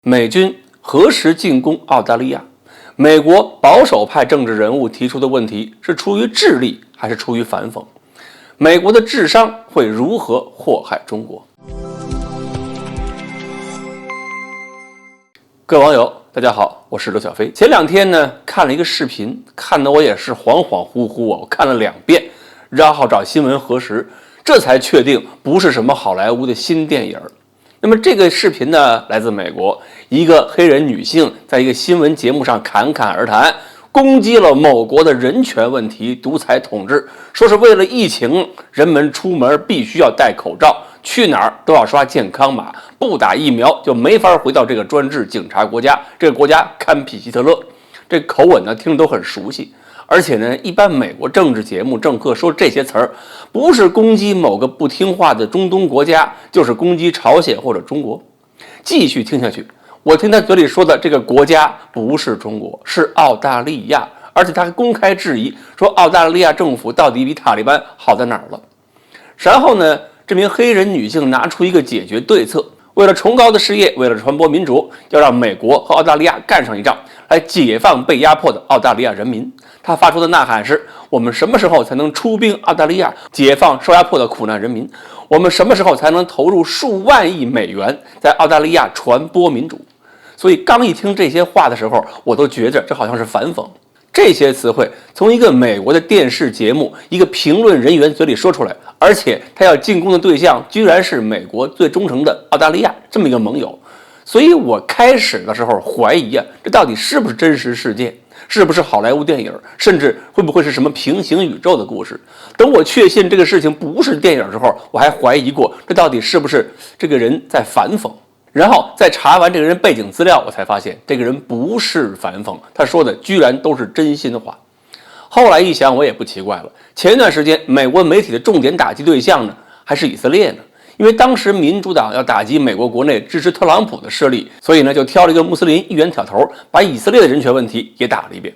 美军何时进攻澳大利亚？美国保守派政治人物提出的问题是出于智力还是出于反讽？美国的智商会如何祸害中国？各位网友，大家好，我是刘小飞。前两天呢，看了一个视频，看得我也是恍恍惚惚啊，我看了2遍，然后找新闻核实，这才确定不是什么好莱坞的新电影。那么这个视频呢，来自美国，一个黑人女性在一个新闻节目上侃侃而谈，攻击了某国的人权问题、独裁统治，说是为了疫情，人们出门必须要戴口罩，去哪儿都要刷健康码，不打疫苗就没法回到这个专制警察国家，这个国家堪比希特勒。这口吻呢，听着都很熟悉。而且呢，一般美国政治节目政客说这些词儿，不是攻击某个不听话的中东国家，就是攻击朝鲜或者中国。继续听下去，我听他嘴里说的这个国家不是中国，是澳大利亚，而且他还公开质疑说澳大利亚政府到底比塔利班好在哪儿了。然后呢，这名黑人女性拿出一个解决对策，为了崇高的事业，为了传播民主，要让美国和澳大利亚干上一仗，来解放被压迫的澳大利亚人民。他发出的呐喊是：我们什么时候才能出兵澳大利亚，解放受压迫的苦难人民？我们什么时候才能投入数万亿美元，在澳大利亚传播民主？所以刚一听这些话的时候，我都觉着这好像是反讽。这些词汇从一个美国的电视节目一个评论人员嘴里说出来，而且他要进攻的对象居然是美国最忠诚的澳大利亚这么一个盟友。所以我开始的时候怀疑啊，这到底是不是真实事件，是不是好莱坞电影，甚至会不会是什么平行宇宙的故事。等我确信这个事情不是电影之后，我还怀疑过这到底是不是这个人在反讽。然后在查完这个人背景资料，我才发现这个人不是反讽，他说的居然都是真心话。后来一想，我也不奇怪了，前一段时间美国媒体的重点打击对象呢，还是以色列呢。因为当时民主党要打击美国国内支持特朗普的势力，所以呢就挑了一个穆斯林议员挑头，把以色列的人权问题也打了一遍。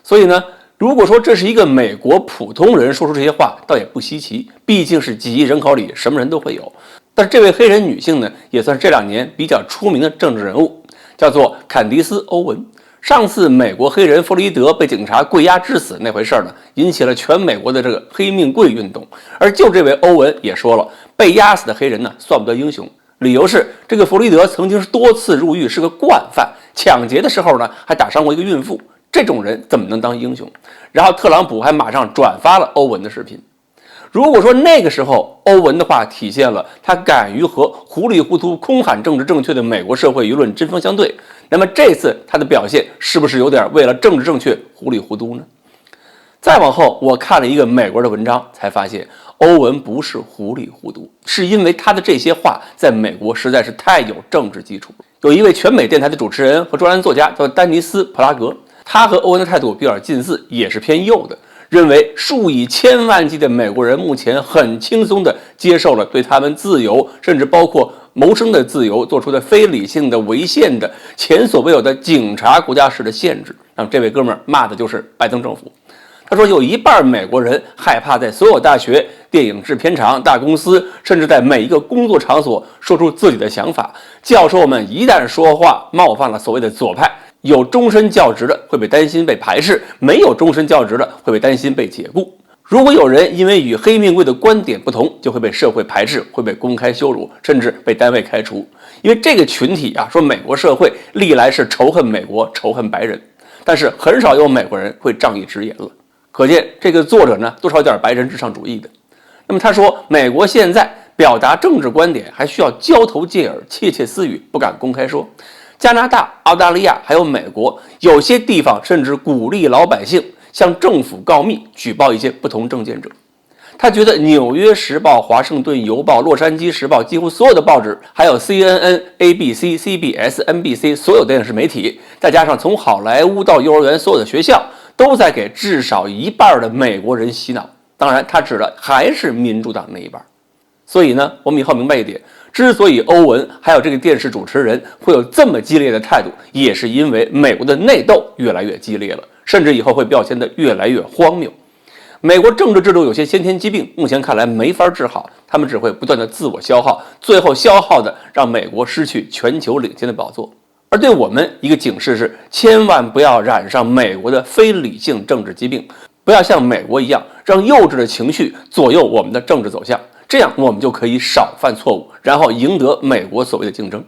所以呢，如果说这是一个美国普通人说出这些话，倒也不稀奇，毕竟是几亿人口里什么人都会有。但是这位黑人女性呢，也算是这2年比较出名的政治人物，叫做坎迪斯·欧文。上次美国黑人弗洛伊德被警察跪压致死那回事呢，引起了全美国的这个黑命贵运动。而就这位欧文也说了，被压死的黑人呢算不得英雄，理由是这个弗洛伊德曾经是多次入狱，是个惯犯，抢劫的时候呢还打伤过一个孕妇，这种人怎么能当英雄？然后特朗普还马上转发了欧文的视频。如果说那个时候欧文的话体现了他敢于和糊里糊涂空喊政治正确的美国社会舆论针锋相对，那么这次他的表现是不是有点为了政治正确糊里糊涂呢？再往后我看了一个美国的文章，才发现欧文不是糊里糊涂，是因为他的这些话在美国实在是太有政治基础了。有一位全美电台的主持人和专栏作家叫丹尼斯·普拉格，他和欧文的态度比较近似，也是偏右的，认为数以千万计的美国人目前很轻松地接受了对他们自由，甚至包括谋生的自由做出的非理性的违宪的前所未有的警察国家式的限制。那么这位哥们儿骂的就是拜登政府。他说有一半美国人害怕在所有大学、电影制片厂、大公司，甚至在每一个工作场所说出自己的想法。教授们一旦说话冒犯了所谓的左派，有终身教职的会被担心被排斥，没有终身教职的会被担心被解雇。如果有人因为与黑命贵的观点不同，就会被社会排斥，会被公开羞辱，甚至被单位开除。因为这个群体啊，说美国社会历来是仇恨美国、仇恨白人，但是很少有美国人会仗义直言了。可见这个作者呢，多少有点白人至上主义的。那么他说，美国现在表达政治观点还需要交头接耳、窃窃私语，不敢公开说。加拿大、澳大利亚还有美国，有些地方甚至鼓励老百姓向政府告密，举报一些不同政见者。他觉得《纽约时报》、《华盛顿邮报》、《洛杉矶时报》几乎所有的报纸，还有 CNN、ABC、CBS、NBC 所有电视媒体，再加上从好莱坞到幼儿园所有的学校，都在给至少一半的美国人洗脑。当然他指的还是民主党那一半。所以呢，我们以后明白一点，之所以欧文还有这个电视主持人会有这么激烈的态度，也是因为美国的内斗越来越激烈了，甚至以后会表现得越来越荒谬。美国政治制度有些先天疾病，目前看来没法治好，他们只会不断的自我消耗，最后消耗的让美国失去全球领先的宝座。而对我们一个警示是，千万不要染上美国的非理性政治疾病，不要像美国一样让幼稚的情绪左右我们的政治走向，这样我们就可以少犯错误，然后赢得美国所谓的竞争。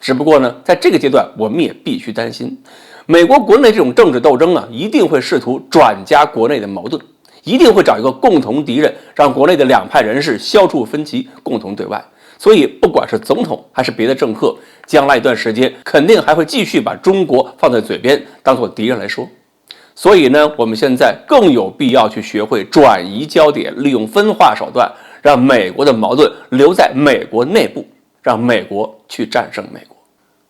只不过呢，在这个阶段我们也必须担心，美国国内这种政治斗争啊，一定会试图转加国内的矛盾，一定会找一个共同敌人，让国内的两派人士消除分歧，共同对外。所以不管是总统还是别的政客，将来一段时间肯定还会继续把中国放在嘴边，当作敌人来说。所以呢，我们现在更有必要去学会转移焦点，利用分化手段，让美国的矛盾留在美国内部，让美国去战胜美国。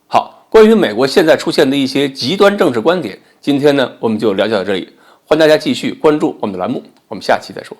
好，关于美国现在出现的一些极端政治观点，今天呢我们就了解到这里，欢迎大家继续关注我们的栏目，我们下期再说。